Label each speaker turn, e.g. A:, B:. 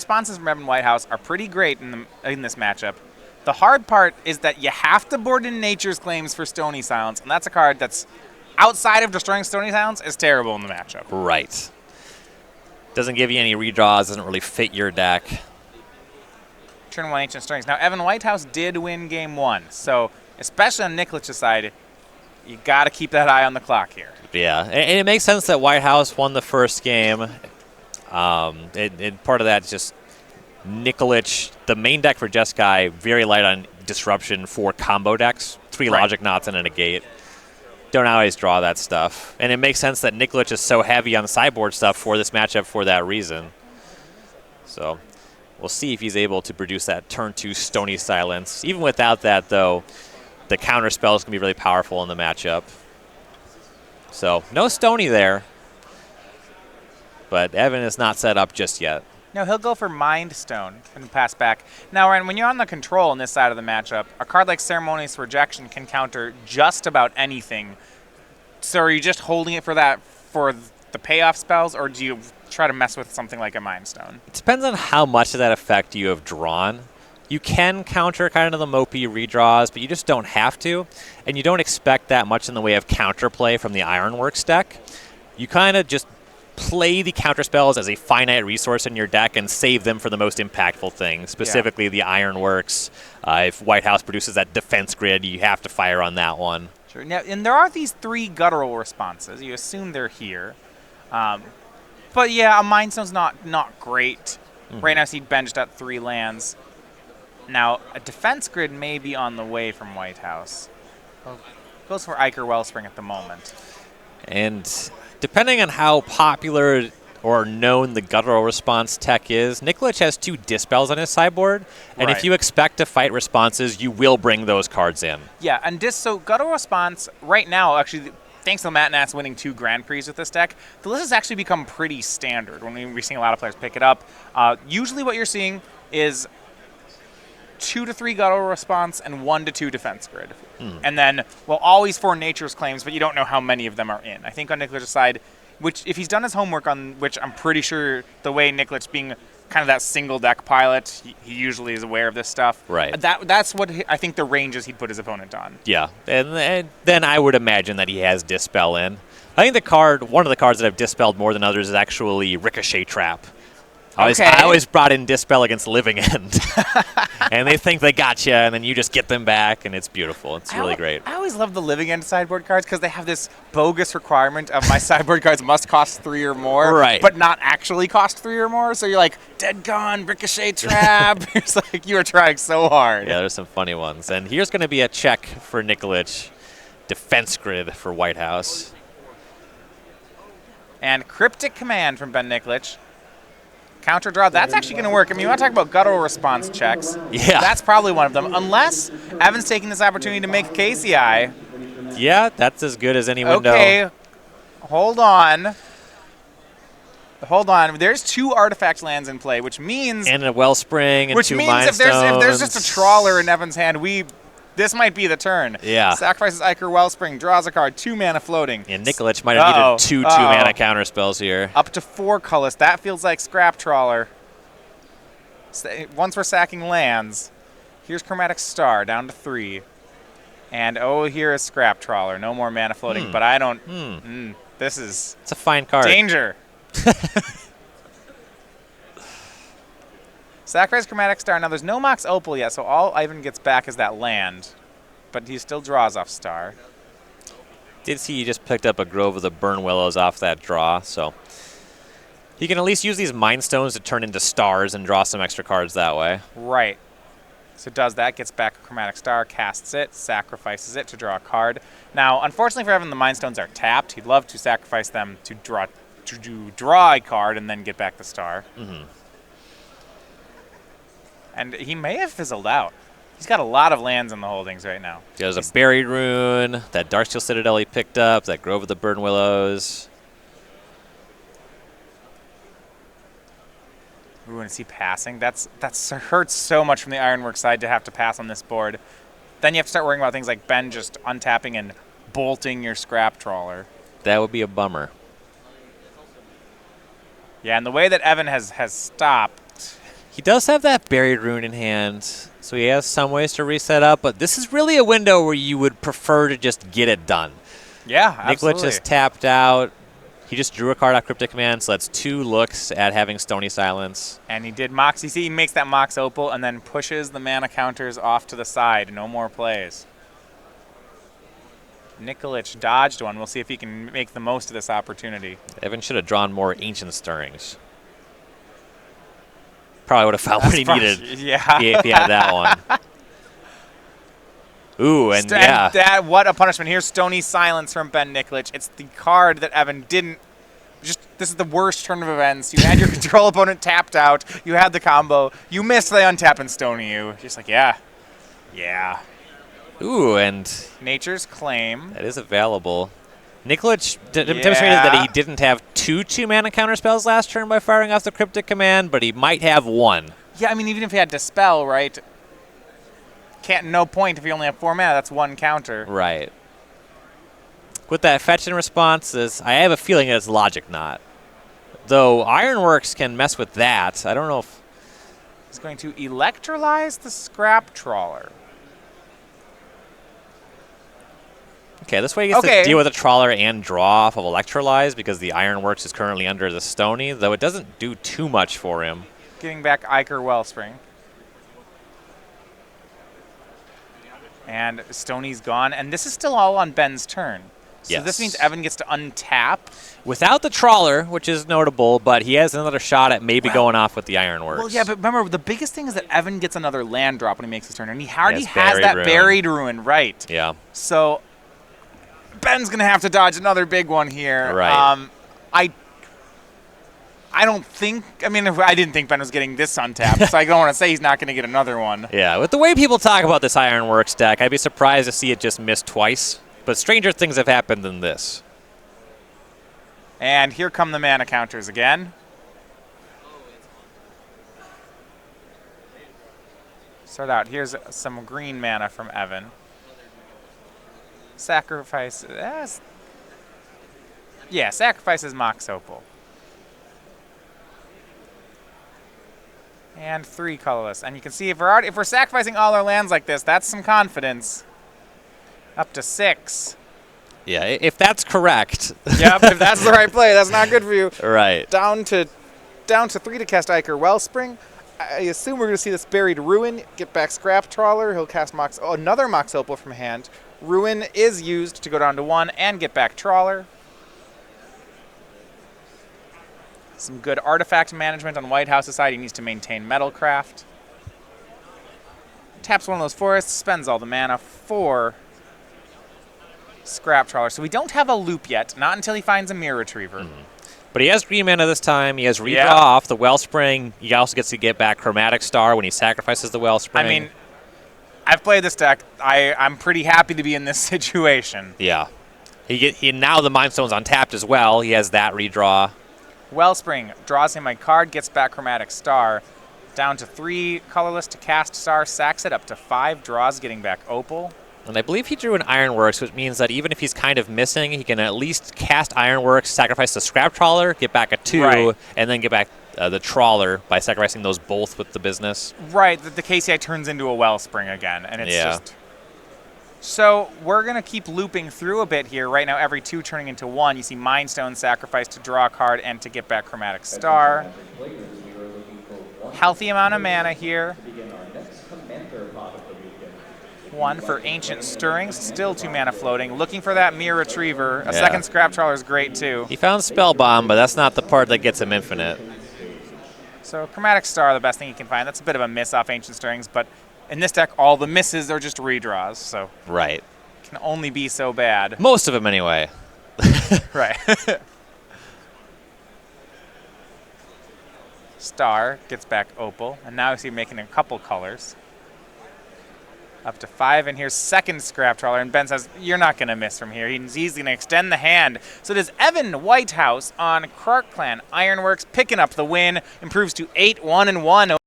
A: responses from Evan Whitehouse are pretty great in this matchup. The hard part is that you have to board in Nature's Claims for Stony Silence, and that's a card that's, outside of destroying Stony Silence, is terrible in the matchup.
B: Right. Doesn't give you any redraws, doesn't really fit your deck.
A: Turn 1 Ancient Strings. Now, Evan Whitehouse did win game 1, so especially on Nikolich's side, you got to keep that eye on the clock here.
B: Yeah, and it makes sense that Whitehouse won the first game. And part of that is just Nikolich, the main deck for Jeskai, very light on disruption for combo decks. 3 Logic Knots and a Negate. Don't always draw that stuff. And it makes sense that Nikolich is so heavy on sideboard stuff for this matchup for that reason. So we'll see if he's able to produce that turn 2 Stony Silence. Even without that, though, the counter spell is going to be really powerful in the matchup. So no Stony there. But Evan is not set up just yet.
A: No, he'll go for Mind Stone and pass back. Now, Ryan, when you're on the control in this side of the matchup, a card like Ceremonious Rejection can counter just about anything. So are you just holding it for the payoff spells, or do you try to mess with something like a Mind Stone?
B: It depends on how much of that effect you have drawn. You can counter kind of the mopey redraws, but you just don't have to. And you don't expect that much in the way of counterplay from the Ironworks deck. You kind of just play the counter spells as a finite resource in your deck and save them for the most impactful things, specifically the Ironworks. If Whitehouse produces that defense grid, you have to fire on that one.
A: Sure. Now, and there are these 3 guttural responses. You assume they're here. But yeah, a Mind Stone's not great. Right now, see Ben just at 3 lands. Now, a defense grid may be on the way from Whitehouse. Goes for Iker Wellspring at the moment.
B: And depending on how popular or known the guttural response tech is, Nikolich has 2 Dispels on his sideboard, and if you expect to fight responses, you will bring those cards in.
A: Yeah, and so guttural response right now, actually, thanks to Matt Nats winning 2 Grand Prix with this deck, the list has actually become pretty standard when we're seeing a lot of players pick it up. Usually what you're seeing is 2 to 3 guttural response and 1 to 2 defense grid. And then, well, always 4 Nature's Claims, but you don't know how many of them are in. I think on Nikolich's side, which if he's done his homework on, which I'm pretty sure the way Nikolich being kind of that single deck pilot, he usually is aware of this stuff.
B: Right.
A: That's what I think the ranges he'd put his opponent on.
B: Yeah, and then I would imagine that he has Dispel in. I think one of the cards that I've dispelled more than others is actually Ricochet Trap. I always brought in Dispel against Living End. And they think they got you, and then you just get them back, and it's beautiful. It's really great.
A: I always love the Living End sideboard cards because they have this bogus requirement of my sideboard cards must cost 3 or more, but not actually cost 3 or more. So you're like, Dead Gone, Ricochet Trap. It's like you are trying so hard.
B: Yeah, there's some funny ones. And here's going to be a check for Nikolich. Defense grid for Whitehouse.
A: And Cryptic Command from Ben Nikolich. Counter draw, that's actually going to work. I mean, you want to talk about guttural response checks.
B: Yeah.
A: That's probably one of them. Unless Evan's taking this opportunity to make KCI.
B: Yeah, that's as good as any window.
A: Okay, hold on. Hold on. There's 2 artifact lands in play, which means...
B: And a Wellspring and 2 Mind
A: Stones. If there's just a trawler in Evan's hand, this might be the turn.
B: Yeah.
A: Sacrifices Iker Wellspring, draws a card, 2 mana floating.
B: And Nikolich might have needed 2 2-mana counter spells here.
A: Up to 4 colors. That feels like Scrap Trawler. Once we're sacking lands, here's Chromatic Star, down to 3. And here is Scrap Trawler. No more mana floating, but I don't... this is...
B: It's a fine card.
A: Danger. Sacrifice Chromatic Star. Now, there's no Mox Opal yet, so all Ivan gets back is that land. But he still draws off Star.
B: Did see you just picked up a Grove of the Burn Willows off that draw, so... He can at least use these Mind Stones to turn into stars and draw some extra cards that way.
A: Right. So it does that, gets back a Chromatic Star, casts it, sacrifices it to draw a card. Now, unfortunately for Evan, the Mind Stones are tapped. He'd love to sacrifice them to draw a card and then get back the star. And he may have fizzled out. He's got a lot of lands in the holdings right now.
B: There's a Buried Rune, that Darksteel Citadel he picked up, that Grove of the Burn Willows.
A: Ooh, and is he passing? That's hurts so much from the Ironworks side to have to pass on this board. Then you have to start worrying about things like Ben just untapping and bolting your Scrap Trawler.
B: That would be a bummer.
A: Yeah, and the way that Evan has stopped
B: He does have that buried rune in hand, so he has some ways to reset up, but this is really a window where you would prefer to just get it done.
A: Yeah,
B: Nikolich
A: absolutely.
B: just tapped out. He just drew a card off Cryptic Command, so that's 2 looks at having Stony Silence.
A: And he did Mox. You see, he makes that Mox Opal and then pushes the mana counters off to the side. No more plays. Nikolich dodged one. We'll see if he can make the most of this opportunity.
B: Evan should have drawn more Ancient Stirrings. Probably would have found what he needed
A: Yeah.
B: if he had that one. Ooh, and yeah.
A: What a punishment. Here's Stony Silence from Ben Nikolich. It's the card that Evan didn't. This is the worst turn of events. You had your control opponent tapped out. You had the combo. You missed, they untap and Stony you. Just like, yeah. Yeah.
B: Ooh, and
A: Nature's Claim.
B: that is available. Nikolich demonstrated that he didn't have 2 2-mana counterspells last turn by firing off the Cryptic Command, but he might have 1.
A: Yeah, I mean, even if he had Dispel, right? No point if you only have 4 mana. That's 1 counter.
B: Right. With that fetch and response, I have a feeling it's Logic Knot. Though Ironworks can mess with that. I don't know if...
A: He's going to electrolyze the Scrap Trawler.
B: Okay, this way he gets to deal with a Trawler and draw off of Electrolyze because the Ironworks is currently under the Stony, though it doesn't do too much for him.
A: Getting back Iker Wellspring. And Stony's gone, and this is still all on Ben's turn. So this means Evan gets to untap.
B: Without the Trawler, which is notable, but he has another shot at maybe going off with the Ironworks.
A: Well, yeah, but remember, the biggest thing is that Evan gets another land drop when he makes his turn, and he already has that Buried Ruin, right?
B: Yeah.
A: So Ben's going to have to dodge another big one here.
B: Right.
A: I don't think, I mean, I didn't think Ben was getting this untapped, so I don't want to say he's not going to get another one.
B: Yeah, with the way people talk about this Ironworks deck, I'd be surprised to see it just miss twice. But stranger things have happened than this.
A: And here come the mana counters again. Start out. Here's some green mana from Evan. Sacrifice. Yeah, sacrifices Mox Opal. And 3 colorless. And you can see if we're sacrificing all our lands like this, that's some confidence. Up to 6.
B: Yeah, if that's correct.
A: Yep, if that's the right play, that's not good for you.
B: Right.
A: Down to 3 to cast Iker Wellspring. I assume we're going to see this Buried Ruin. Get back Scrap Trawler. He'll cast another Mox Opal from hand. Ruin is used to go down to 1 and get back Trawler. Some good artifact management on Whitehouse's side. He needs to maintain Metalcraft. Taps one of those forests, spends all the mana for Scrap Trawler. So we don't have a loop yet, not until he finds a Mirror Retriever.
B: But he has green mana this time. He has redraw off the Wellspring. He also gets to get back Chromatic Star when he sacrifices the Wellspring.
A: I mean, I've played this deck. I'm pretty happy to be in this situation.
B: Yeah. He now the Mind Stone's untapped as well. He has that redraw.
A: Wellspring draws him a card, gets back Chromatic Star. Down to 3 colorless to cast Star, sacks it up to 5 draws, getting back Opal.
B: And I believe he drew an Ironworks, which means that even if he's kind of missing, he can at least cast Ironworks, sacrifice the Scrap Trawler, get back a 2, and then get back the Trawler by sacrificing those both with the business.
A: Right, the KCI turns into a Wellspring again, and it's just... So we're going to keep looping through a bit here. Right now, every 2 turning into 1. You see Mind Stone sacrifice to draw a card and to get back Chromatic Star. Healthy amount of mana here. 1 for Ancient Stirrings, still 2 mana floating. Looking for that Mirror Retriever. A second Scrap Trawler is great too.
B: He found Spellbomb, but that's not the part that gets him infinite.
A: So Chromatic Star, the best thing you can find. That's a bit of a miss off Ancient Stirrings, but in this deck, all the misses are just redraws, so
B: right,
A: can only be so bad.
B: Most of them, anyway.
A: Right. Star gets back Opal, and now we see him making a couple colors. Up to 5, and here's second Scrap Trawler, and Ben says, you're not going to miss from here. He's going to extend the hand. So does Evan Whitehouse on Krark Clan Ironworks, picking up the win, improves to 8-1-1.